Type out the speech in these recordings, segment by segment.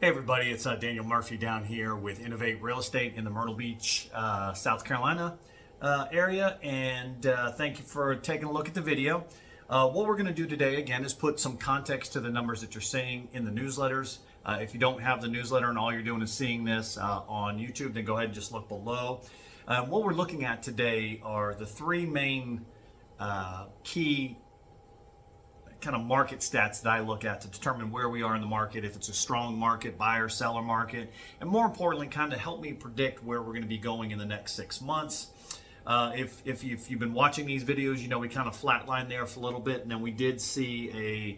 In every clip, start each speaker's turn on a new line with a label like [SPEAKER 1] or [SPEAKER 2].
[SPEAKER 1] Hey everybody, it's Daniel Murphy down here with Innovate Real Estate in the Myrtle Beach, South Carolina area, and thank you for taking a look at the video. What we're going to do today again is put some context to the numbers that you're seeing in the newsletters. If you don't have the newsletter and all you're doing is seeing this on YouTube, then go ahead and just look below. What we're looking at today are the three main key kind of market stats that I look at to determine where we are in the market, if it's a strong market, buyer, seller market, and more importantly, kind of help me predict where we're going to be going in the next 6 months. If you've been watching these videos, you know we kind of flatlined there for a little bit, and then we did see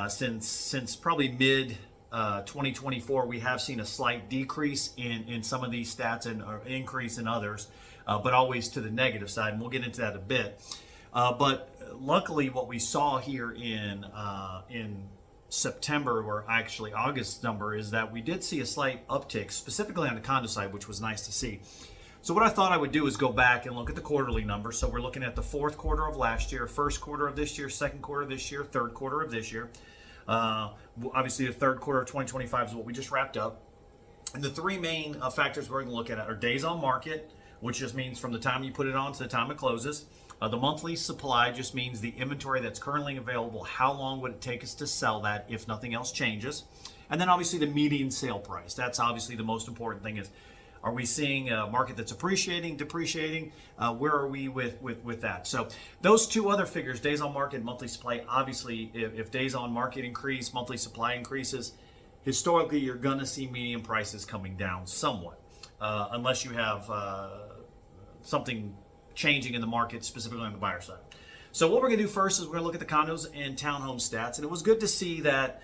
[SPEAKER 1] since probably mid 2024, we have seen a slight decrease in some of these stats and or increase in others, but always to the negative side, and we'll get into that a bit. But luckily, what we saw here in September, or actually August number, is that we did see a slight uptick, specifically on the condo side, which was nice to see. So what I thought I would do is go back and look at the quarterly numbers. So we're looking at the fourth quarter of last year, first quarter of this year, second quarter of this year, third quarter of this year. Obviously, the third quarter of 2025 is what we just wrapped up. And the three main factors we're going to look at are days on market, which just means from the time you put it on to the time it closes. The monthly supply just means the inventory that's currently available. How long would it take us to sell that if nothing else changes? And then obviously the median sale price. That's obviously the most important thing is, are we seeing a market that's appreciating, depreciating? Where are we with that? So those two other figures, days on market, monthly supply, obviously if days on market increase, monthly supply increases, historically you're going to see median prices coming down somewhat. Unless you have something changing in the market, specifically on the buyer side. So what we're going to do first is we're going to look at the condos and townhome stats. And it was good to see that,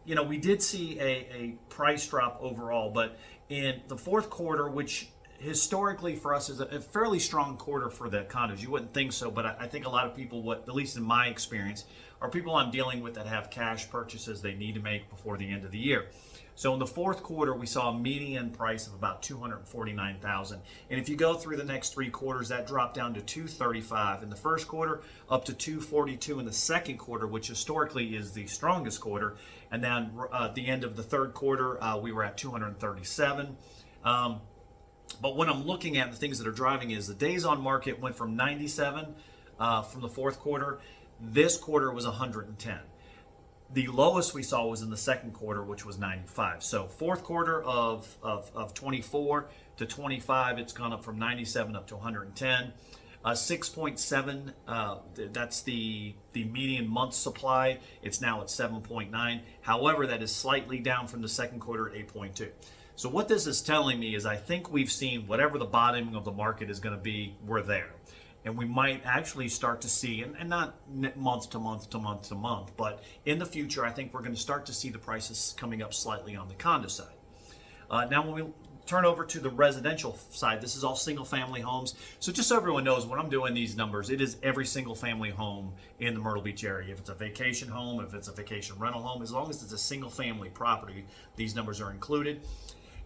[SPEAKER 1] you know, we did see a price drop overall, but in the fourth quarter, which historically for us is a fairly strong quarter for the condos. You wouldn't think so, but I think a lot of people, at least in my experience, are people I'm dealing with that have cash purchases they need to make before the end of the year. So in the fourth quarter, we saw a median price of about $249,000. And if you go through the next three quarters, that dropped down to $235 in the first quarter, up to $242 in the second quarter, which historically is the strongest quarter. And then at the end of the third quarter, we were at $237. But when I'm looking at the things that are driving is the days on market went from 97 from the fourth quarter. This quarter was 110. The lowest we saw was in the second quarter, which was 95. So fourth quarter of 24 to 25, it's gone up from 97 up to 110. 6.7, that's the median month supply. It's now at 7.9. However, that is slightly down from the second quarter at 8.2. So what this is telling me is I think we've seen whatever the bottoming of the market is going to be, we're there. And we might actually start to see, and not month to month to month to month, but in the future, I think we're going to start to see the prices coming up slightly on the condo side. Now, when we turn over to the residential side, this is all single family homes. So just so everyone knows, when I'm doing these numbers, it is every single family home in the Myrtle Beach area. If it's a vacation home, if it's a vacation rental home, as long as it's a single family property, these numbers are included.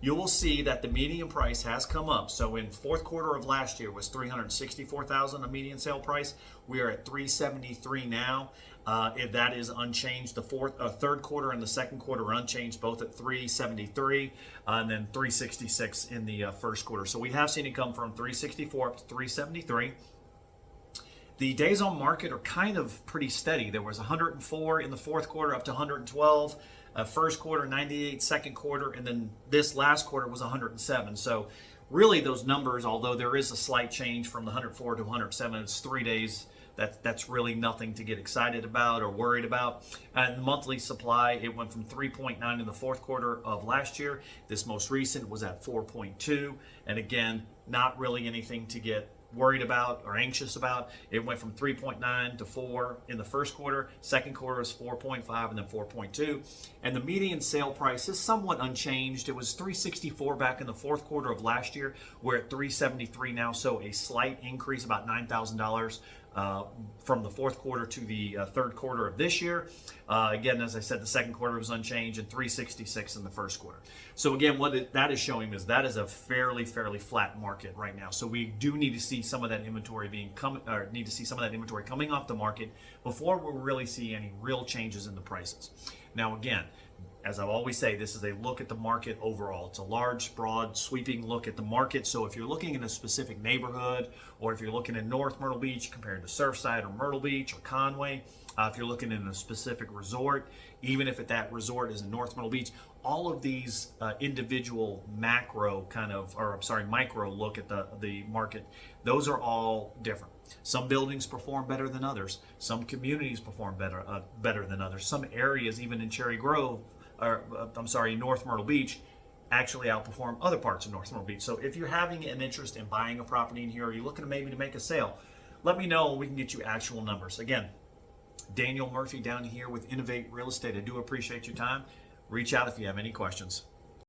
[SPEAKER 1] You will see that the median price has come up. So in fourth quarter of last year was $364,000 a median sale price. We are at $373 now. If that is unchanged, the third quarter and the second quarter are unchanged, both at $373, and then $366 in the first quarter. So we have seen it come from $364 up to $373. The days on market are kind of pretty steady. There was 104 in the fourth quarter, up to 112. First quarter, 98, second quarter, and then this last quarter was 107. So really those numbers, although there is a slight change from the 104 to 107, it's 3 days. That's really nothing to get excited about or worried about. And the monthly supply, it went from 3.9 in the fourth quarter of last year. This most recent was at 4.2. And again, not really anything to get worried about or anxious about. It went from 3.9 to 4 in the first quarter. Second quarter is 4.5 and then 4.2. And the median sale price is somewhat unchanged. It was 364 back in the fourth quarter of last year. We're at 373 now, so a slight increase, about $9,000 from the fourth quarter to the third quarter of this year. Again, as I said, the second quarter was unchanged and 366 in the first quarter. So again, what that is showing is that is a fairly flat market right now. So we do need to see some of that inventory coming off the market before we really see any real changes in the prices. Now again, as I always say, this is a look at the market overall. It's a large, broad, sweeping look at the market. So if you're looking in a specific neighborhood, or if you're looking in North Myrtle Beach compared to Surfside or Myrtle Beach or Conway, if you're looking in a specific resort, even if that resort is in North Myrtle Beach, all of these individual macro kind of, or I'm sorry, micro look at the market, those are all different. Some buildings perform better than others. Some communities perform better than others. Some areas, even in Cherry Grove, or North Myrtle Beach, actually outperform other parts of North Myrtle Beach. So if you're having an interest in buying a property in here, or you're looking to make a sale, let me know and we can get you actual numbers. Again, Daniel Murphy down here with Innovate Real Estate. I do appreciate your time. Reach out if you have any questions.